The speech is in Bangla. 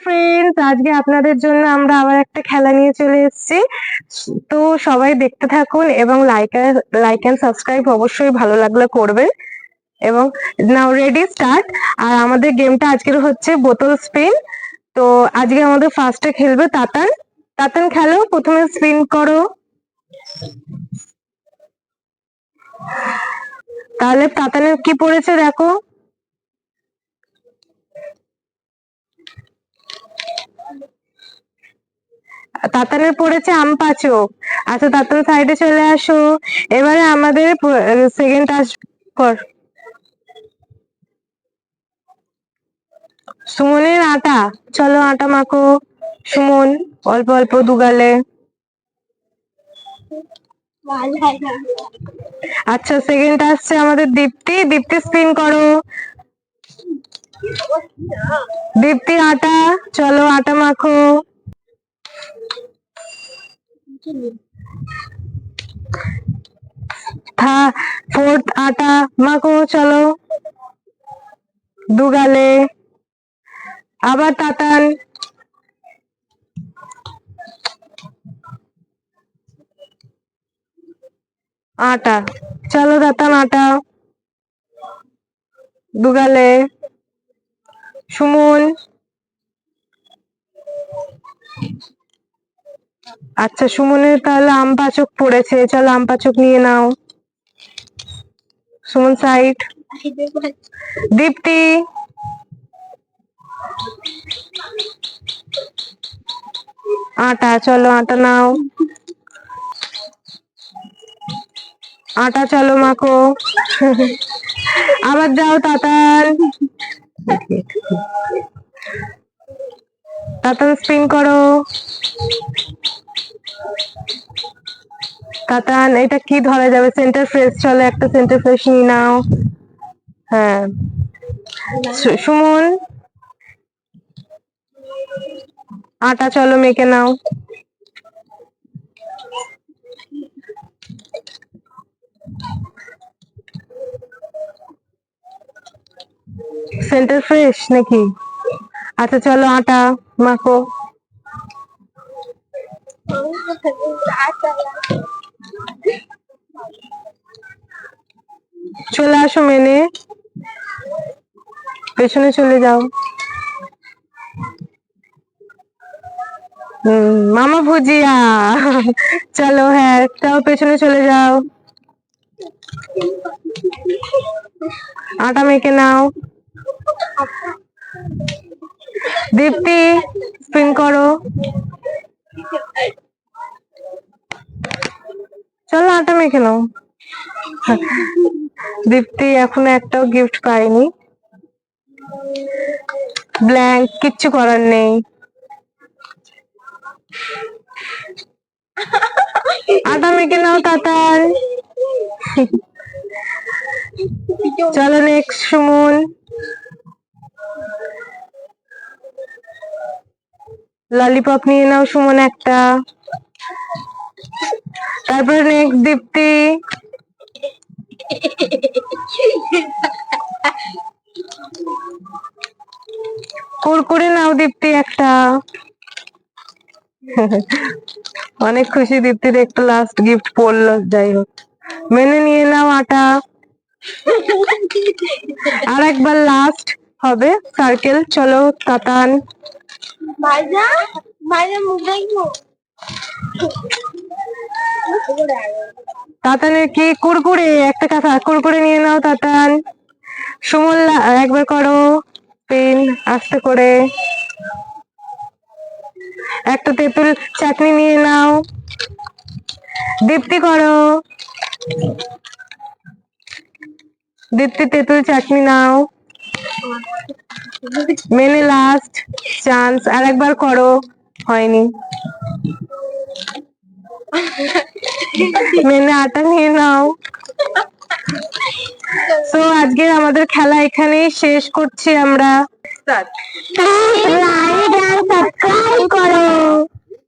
ফ্রেন্ডস, আজকে আপনাদের জন্য আমরা আবার একটা খেলা নিয়ে চলে এসেছি। তো সবাই দেখতে থাকুন এবং লাইক এন্ড সাবস্ক্রাইব অবশ্যই ভালো লাগলে করবেন। এবং নাও রেডি স্টার্ট। আর আমাদের গেমটা আজকের হচ্ছে বোতল স্পিন। তো আজকে আমাদের ফার্স্টে খেলবে তাতান। তাতান খেলো, প্রথমে স্পিন করো। তাহলে তাতানের কি পড়েছে দেখো। তাতানের পড়েছে আম পাচক। আচ্ছা, তাতান সাইডে চলে আসো। এবারে আমাদের সেকেন্ড টাস্ক কর। সুমনের আটা, চলো আটা মাখো। সুমন অল্প অল্প দুগালে। আচ্ছা, সেকেন্ড আসছে আমাদের দীপ্তি। দীপ্তি স্পিন করো। দীপ্তি আটা, চলো আটা মাখো। ফোর্থ আটা মাখো, চলো দুগালে। আবার তাতান। আটা, চলো তাতান আটা দুগালে। সুমন। আচ্ছা, সুমনের তাহলে আম পাচক পড়েছে, চলো আম পাচক নিয়ে নাও। সুমন সাইড। দীপ্তি। আটা, চলো আটা নাও। আটা চলো মাখো। আবার যাও তাতান। তাতান স্পিন করো। তাতান এটা কি ধরা যাবে? সেন্টার ফ্রেশ, চলো একটা সেন্টার ফ্রেশ নিয়ে নাও। হ্যাঁ, সুমন আটা চলো মেখে নাও। সেন্টার ফ্রেশ নাকি? আচ্ছা, চলো আটা মাখো। চলে আসো মেনে, পেছনে চলে যাও। মামা ভুজিয়া। চলো, হ্যাঁ যাও পেছনে চলে যাও। আটা মেখে নাও। দীপ্তি স্পিন করো। চলো আটা মেখে নাও। দীপ্তি এখনো একটাও গিফট পাইনি। ব্ল্যাঙ্ক, কিচ্ছু করার নেই। আটা মেখে নাও তাতার। চলো নেক্সট সুমন। ললিপপ নিয়ে নাও সুমন একটা। তারপরে নেক্সট দীপ্তি। কুরকুরে নাও দীপ্তি একটা। অনেক খুশি দীপ্তির একটা লাস্ট গিফট পড়লো, যাই হোক। মেনে নিয়ে নাও আটা। আর একবার লাস্ট হবে সার্কেল, চলো তাতান। তাতানের কি কুরকুরে একটা কথা, কুরকুরে নিয়ে নাও তাতান। সুমন একবার করো পিন আস্তে করে। একটা তেঁতুল চাটনি নিয়ে নাও। দীপ্তি করো। দীপ্তি তেঁতুল চাটনি নাও। মেনে লাস্ট চান্স, আর একবার করো, হয়নি। মেনে আটা নিয়ে নাও। তো আজকে আমাদের খেলা এখানেই শেষ করছি আমরা। লাইক এন্ড সাবস্ক্রাইব করো।